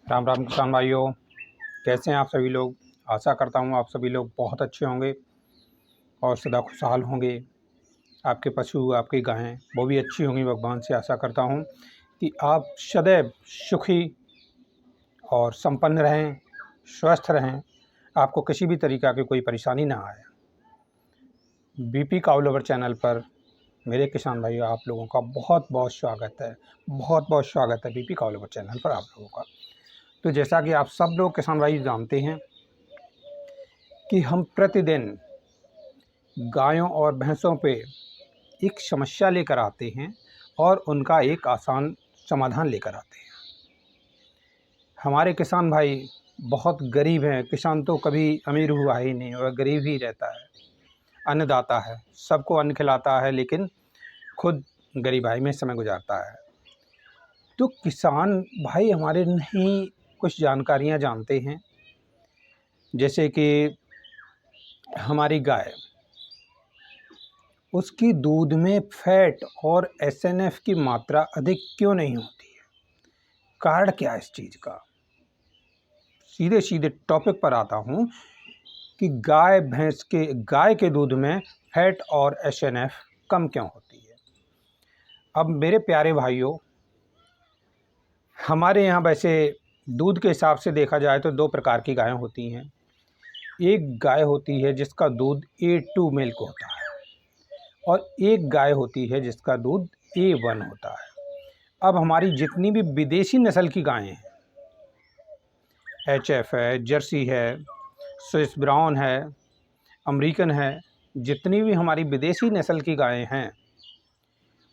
राम राम किसान भाइयों, कैसे हैं आप सभी लोग। आशा करता हूँ आप सभी लोग बहुत अच्छे होंगे और सदा खुशहाल होंगे। आपके पशु, आपकी गायें वो भी अच्छी होंगी। भगवान से आशा करता हूँ कि आप सदैव सुखी और संपन्न रहें, स्वस्थ रहें, आपको किसी भी तरीक़ा की कोई परेशानी ना आए। बीपी काऊ लवर चैनल पर मेरे किसान भाइयों आप लोगों का बहुत बहुत स्वागत है। बहुत बहुत स्वागत है बीपी काऊ लवर चैनल पर आप लोगों का। तो जैसा कि आप सब लोग किसान भाई जानते हैं कि हम प्रतिदिन गायों और भैंसों पे एक समस्या लेकर आते हैं और उनका एक आसान समाधान लेकर आते हैं। हमारे किसान भाई बहुत गरीब हैं। किसान तो कभी अमीर हुआ ही नहीं, वह गरीब ही रहता है। अन्नदाता है, सबको अन्न खिलाता है, लेकिन खुद गरीबाई में समय गुजारता है। तो किसान भाई हमारे नहीं कुछ जानकारियां जानते हैं, जैसे कि हमारी गाय, उसकी दूध में फैट और एसएनएफ की मात्रा अधिक क्यों नहीं होती है। कारण क्या है इस चीज़ का। सीधे सीधे टॉपिक पर आता हूँ कि गाय के दूध में फैट और एसएनएफ कम क्यों होती है। अब मेरे प्यारे भाइयों, हमारे यहाँ वैसे दूध के हिसाब से देखा जाए तो दो प्रकार की गायें होती हैं। एक गाय होती है जिसका दूध A2 मिल्क होता है और एक गाय होती है जिसका दूध A1 होता है। अब हमारी जितनी भी विदेशी नस्ल की गायें हैं, HF है, जर्सी है, स्विस ब्राउन है, अमेरिकन है, जितनी भी हमारी विदेशी नस्ल की गायें हैं,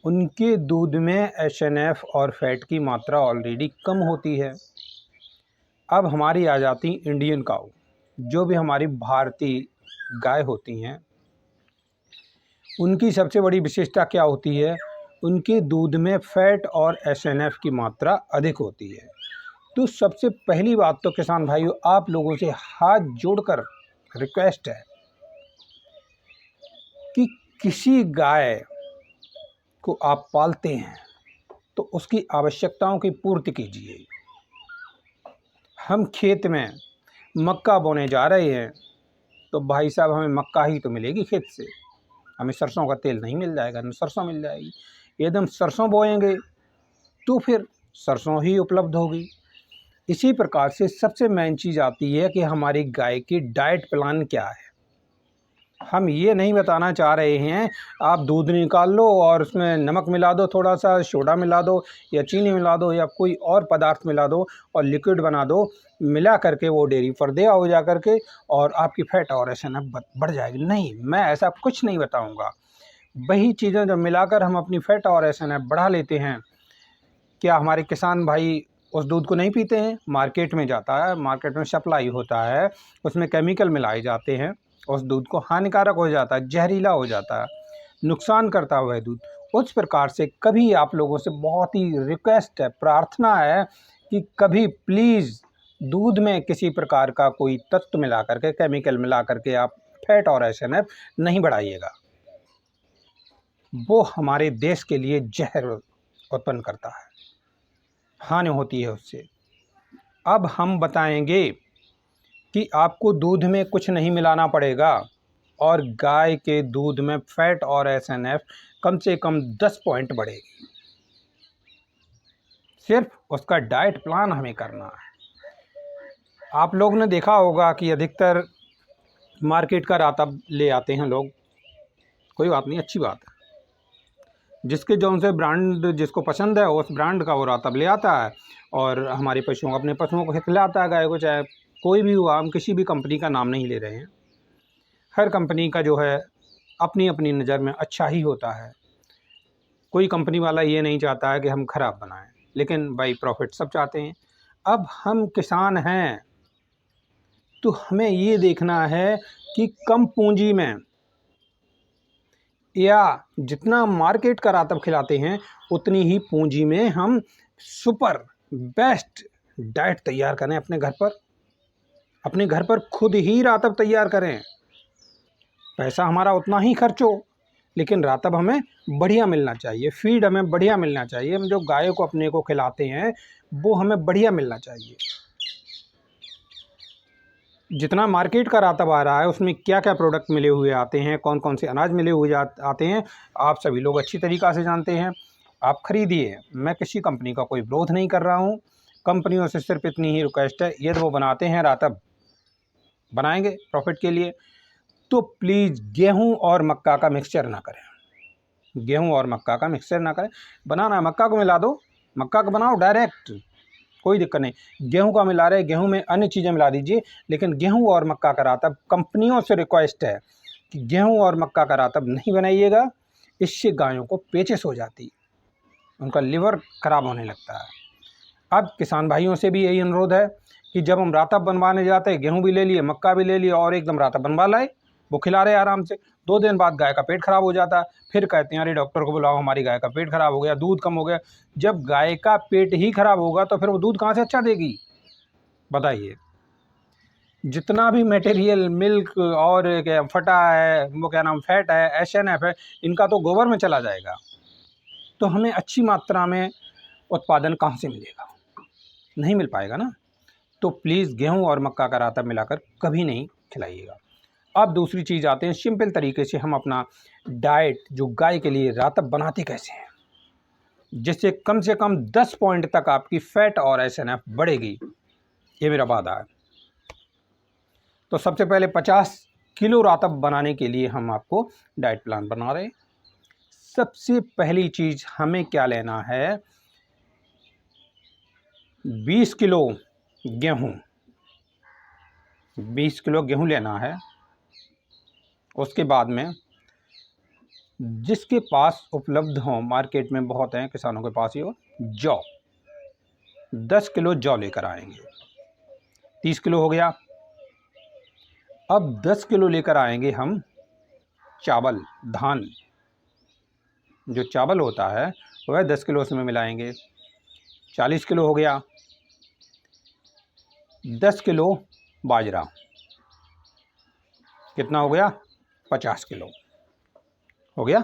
उनके दूध में एसएनएफ और फैट की मात्रा ऑलरेडी कम होती है। अब हमारी आ जाती इंडियन काऊ, जो भी हमारी भारतीय गाय होती हैं, उनकी सबसे बड़ी विशेषता क्या होती है। उनके दूध में फैट और एसएनएफ की मात्रा अधिक होती है। तो सबसे पहली बात तो किसान भाइयों आप लोगों से हाथ जोड़कर रिक्वेस्ट है कि किसी गाय को आप पालते हैं तो उसकी आवश्यकताओं की पूर्ति कीजिए। हम खेत में मक्का बोने जा रहे हैं तो भाई साहब हमें मक्का ही तो मिलेगी खेत से, हमें सरसों का तेल नहीं मिल जाएगा, न सरसों मिल जाएगी। एकदम सरसों बोएंगे तो फिर सरसों ही उपलब्ध होगी। इसी प्रकार से सबसे मेन चीज़ आती है कि हमारी गाय की डाइट प्लान क्या है। हम ये नहीं बताना चाह रहे हैं आप दूध निकाल लो और उसमें नमक मिला दो, थोड़ा सा सोडा मिला दो या चीनी मिला दो या कोई और पदार्थ मिला दो और लिक्विड बना दो, मिला करके वो डेयरी पर दे आओ जा करके और आपकी फैट और एसएनएफ बढ़ जाएगी। नहीं, मैं ऐसा कुछ नहीं बताऊंगा। वही चीज़ें जब मिलाकर हम अपनी फैट और एसएनएफ बढ़ा लेते हैं, क्या हमारे किसान भाई उस दूध को नहीं पीते हैं। मार्केट में जाता है, मार्केट में सप्लाई होता है, उसमें केमिकल मिलाए जाते हैं, उस दूध को हानिकारक हो जाता है, जहरीला हो जाता है, नुकसान करता हुआ है दूध। उस प्रकार से कभी आप लोगों से बहुत ही रिक्वेस्ट है, प्रार्थना है कि कभी प्लीज़ दूध में किसी प्रकार का कोई तत्व मिला करके, केमिकल मिला करके आप फैट और एसएनएफ नहीं बढ़ाइएगा। वो हमारे देश के लिए जहर उत्पन्न करता है, हानि होती है उससे। अब हम बताएंगे कि आपको दूध में कुछ नहीं मिलाना पड़ेगा और गाय के दूध में फैट और एसएनएफ कम से कम 10 पॉइंट बढ़ेगी। सिर्फ उसका डाइट प्लान हमें करना है। आप लोग ने देखा होगा कि अधिकतर मार्केट का रातब ले आते हैं लोग, कोई बात नहीं, अच्छी बात है। जिसके जो उनसे ब्रांड जिसको पसंद है उस ब्रांड का वो रातब ले आता है और हमारे पशुओं अपने पशुओं को खिलाता है, गाय को, चाहे कोई भी हुआ। हम किसी भी कंपनी का नाम नहीं ले रहे हैं। हर कंपनी का जो है अपनी अपनी नज़र में अच्छा ही होता है। कोई कंपनी वाला ये नहीं चाहता है कि हम ख़राब बनाएं, लेकिन भाई प्रॉफिट सब चाहते हैं। अब हम किसान हैं तो हमें ये देखना है कि कम पूंजी में या जितना मार्केट का रातब खिलाते हैं उतनी ही पूंजी में हम सुपर बेस्ट डाइट तैयार करें अपने घर पर खुद ही रातब तैयार करें। पैसा हमारा उतना ही खर्च हो, लेकिन रातब हमें बढ़िया मिलना चाहिए, फीड हमें बढ़िया मिलना चाहिए। हम जो गायों को अपने को खिलाते हैं वो हमें बढ़िया मिलना चाहिए। जितना मार्केट का रातब आ रहा है उसमें क्या क्या प्रोडक्ट मिले हुए आते हैं, कौन कौन से अनाज मिले हुए आते हैं, आप सभी लोग अच्छी तरीक़ा से जानते हैं। आप ख़रीदिए, मैं किसी कंपनी का कोई विरोध नहीं कर रहा हूँ। कंपनियों से सिर्फ इतनी ही रिक्वेस्ट है, यदि वो बनाते हैं रातब बनाएंगे प्रॉफिट के लिए, तो प्लीज़ गेहूँ और मक्का का मिक्सचर ना करें। गेहूँ और मक्का का मिक्सचर ना करें। बनाना है मक्का को मिला दो, मक्का को बनाओ डायरेक्ट, कोई दिक्कत नहीं। गेहूं का मिला रहे, गेहूं में अन्य चीज़ें मिला दीजिए, लेकिन गेहूं और मक्का का रातब कंपनियों से रिक्वेस्ट है कि गेहूं और मक्का का रातब नहीं बनाइएगा। इससे गायों को पेचिश हो जाती, उनका लिवर खराब होने लगता है। अब किसान भाइयों से भी यही अनुरोध है कि जब हम रातब बनवाने जाते हैं, गेहूँ भी ले लिए, मक्का भी ले लिए और एकदम रातब बनवा लाए, वो खिला रहे आराम से, 2 दिन बाद गाय का पेट खराब हो जाता है। फिर कहते हैं अरे डॉक्टर को बुलाओ, हमारी गाय का पेट खराब हो गया, दूध कम हो गया। जब गाय का पेट ही खराब होगा तो फिर वो दूध कहाँ से अच्छा देगी, बताइए। जितना भी मटेरियल मिल्क और क्या फटा है, वो क्या नाम फैट है, एसएनएफ है, इनका तो गोबर में चला जाएगा। तो हमें अच्छी मात्रा में उत्पादन कहाँ से मिलेगा, नहीं मिल पाएगा ना। तो प्लीज़ गेहूँ और मक्का का रातब मिलाकर कभी नहीं खिलाइएगा। अब दूसरी चीज़ आते हैं, सिंपल तरीके से हम अपना डाइट जो गाय के लिए रातब बनाते कैसे हैं, जिससे कम से कम 10 पॉइंट तक आपकी फैट और एसएनएफ बढ़ेगी, ये मेरा वादा है। तो सबसे पहले 50 किलो रातब बनाने के लिए हम आपको डाइट प्लान बना रहे हैं। सबसे पहली चीज़ हमें क्या लेना है, 20 किलो गेहूँ, 20 किलो गेहूँ लेना है। उसके बाद में जिसके पास उपलब्ध हो, मार्केट में बहुत हैं किसानों के पास, ये जौ, 10 किलो जौ लेकर आएंगे, 30 किलो हो गया। अब 10 किलो लेकर आएंगे हम चावल, धान, जो चावल होता है वह 10 किलो उसमें मिलाएंगे, 40 किलो हो गया। 10 किलो बाजरा, कितना हो गया, 50 किलो हो गया।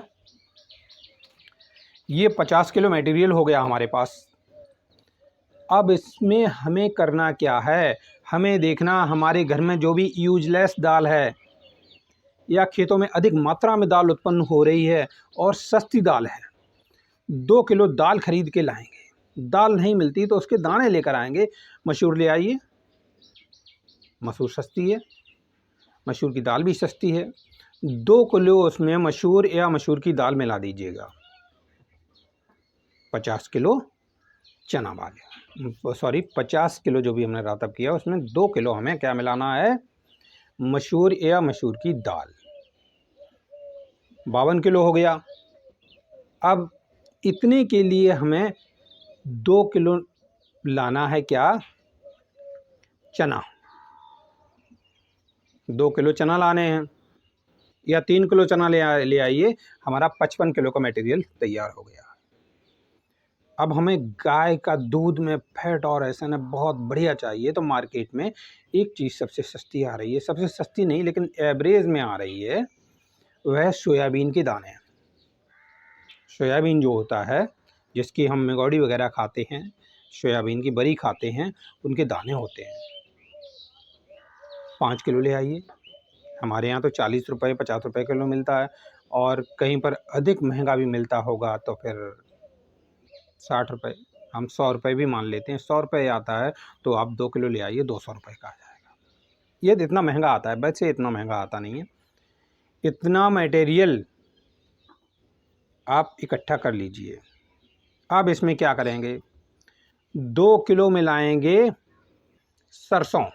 ये 50 किलो मटेरियल हो गया हमारे पास। अब इसमें हमें करना क्या है, हमें देखना हमारे घर में जो भी यूजलेस दाल है या खेतों में अधिक मात्रा में दाल उत्पन्न हो रही है और सस्ती दाल है, 2 किलो दाल खरीद के लाएंगे। दाल नहीं मिलती तो उसके दाने लेकर आएंगे। मसूर ले आइए, मसूर सस्ती है, मसूर की दाल भी सस्ती है। 2 किलो उसमें मसूर या मसूर की दाल मिला दीजिएगा। 50 किलो चना वाले, सॉरी 50 किलो जो भी हमने रातब किया उसमें 2 किलो हमें क्या मिलाना है, मसूर या मसूर की दाल, 52 किलो हो गया। अब इतने के लिए हमें 2 किलो लाना है क्या, चना, 2 किलो चना लाने हैं, या 3 किलो चना ले आइए, हमारा 55 किलो का मटेरियल तैयार हो गया। अब हमें गाय का दूध में फैट और एसएनएफ बहुत बढ़िया चाहिए, तो मार्केट में एक चीज़ सबसे सस्ती आ रही है, सबसे सस्ती नहीं लेकिन एवरेज में आ रही है, वह सोयाबीन के दाने। सोयाबीन जो होता है, जिसकी हम मेगोड़ी वगैरह खाते हैं, सोयाबीन की बरी खाते हैं, उनके दाने होते हैं। 5 किलो ले आइए। हमारे यहाँ तो 40 रुपये 50 रुपये किलो मिलता है, और कहीं पर अधिक महंगा भी मिलता होगा तो फिर 60 रुपये, हम 100 रुपये भी मान लेते हैं। 100 रुपये आता है तो आप 2 किलो ले आइए, 200 रुपये का आ जाएगा। ये इतना महंगा आता है, वैसे इतना महंगा आता नहीं है। इतना मटेरियल आप इकट्ठा कर लीजिए। अब इसमें क्या करेंगे, 2 किलो मिलाएंगे सरसों,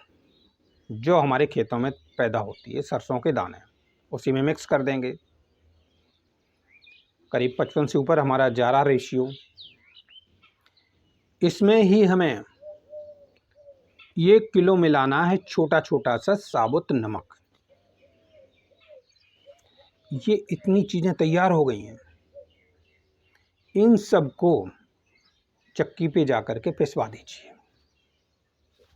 जो हमारे खेतों में पैदा होती है, सरसों के दाने, उसी में मिक्स कर देंगे। करीब 55 से ऊपर हमारा जा रहा रेशियो। इसमें ही हमें 1 किलो मिलाना है छोटा छोटा सा साबुत नमक। ये इतनी चीज़ें तैयार हो गई हैं, इन सब को चक्की पे जा कर के पिसवा दीजिए।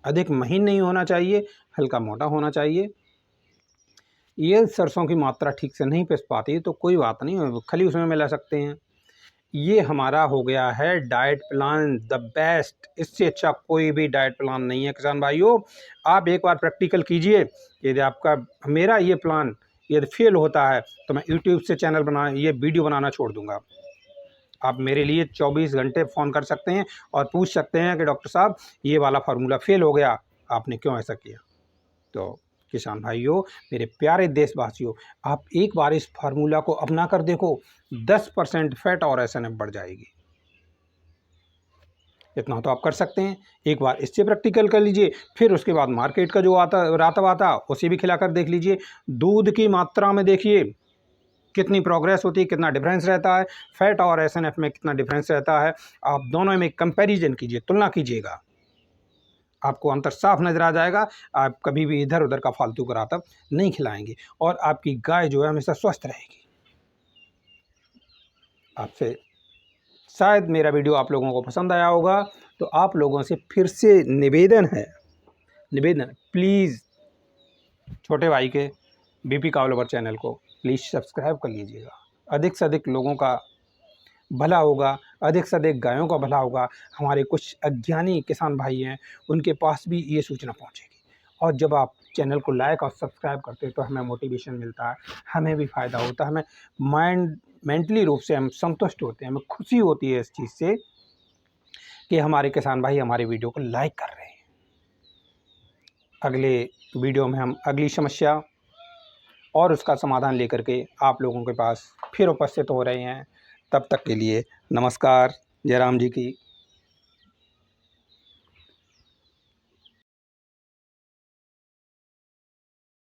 अधिक महीन नहीं होना चाहिए, हल्का मोटा होना चाहिए। ये सरसों की मात्रा ठीक से नहीं पिस पाती तो कोई बात नहीं, खली उसमें मिला सकते हैं। ये हमारा हो गया है डाइट प्लान द बेस्ट। इससे अच्छा कोई भी डाइट प्लान नहीं है किसान भाइयों। आप एक बार प्रैक्टिकल कीजिए। यदि आपका मेरा ये प्लान यदि फेल होता है तो मैं यूट्यूब से चैनल ये वीडियो बनाना छोड़ दूंगा। आप मेरे लिए 24 घंटे फ़ोन कर सकते हैं और पूछ सकते हैं कि डॉक्टर साहब ये वाला फार्मूला फेल हो गया, आपने क्यों ऐसा किया। तो किसान भाइयों, मेरे प्यारे देशवासियों, आप एक बार इस फार्मूला को अपना कर देखो, 10% फैट और एसएनएफ बढ़ जाएगी। इतना तो आप कर सकते हैं। एक बार इससे प्रैक्टिकल कर लीजिए, फिर उसके बाद मार्केट का जो आता उसे भी खिलाकर देख लीजिए। दूध की मात्रा में देखिए कितनी प्रोग्रेस होती है, कितना डिफरेंस रहता है, फैट और एसएनएफ में कितना डिफरेंस रहता है। आप दोनों में कंपैरिजन कीजिए, तुलना कीजिएगा, आपको अंतर साफ नज़र आ जाएगा। आप कभी भी इधर उधर का फालतू का रातब नहीं खिलाएंगे और आपकी गाय जो है हमेशा स्वस्थ रहेगी। आपसे शायद मेरा वीडियो आप लोगों को पसंद आया होगा, तो आप लोगों से फिर से निवेदन प्लीज़ छोटे भाई के बीपी काव लवर चैनल को प्लीज़ सब्सक्राइब कर लीजिएगा। अधिक से अधिक लोगों का भला होगा, अधिक से अधिक गायों का भला होगा। हमारे कुछ अज्ञानी किसान भाई हैं, उनके पास भी ये सूचना पहुंचेगी। और जब आप चैनल को लाइक और सब्सक्राइब करते हैं तो हमें मोटिवेशन मिलता है, हमें भी फ़ायदा होता है, हमें मेंटली रूप से हम संतुष्ट होते हैं, हमें खुशी होती है इस चीज़ से कि हमारे किसान भाई हमारे वीडियो को लाइक कर रहे हैं। अगले वीडियो में हम अगली समस्या और उसका समाधान लेकर के आप लोगों के पास फिर उपस्थित हो रहे हैं। तब तक के लिए नमस्कार। जयराम जी की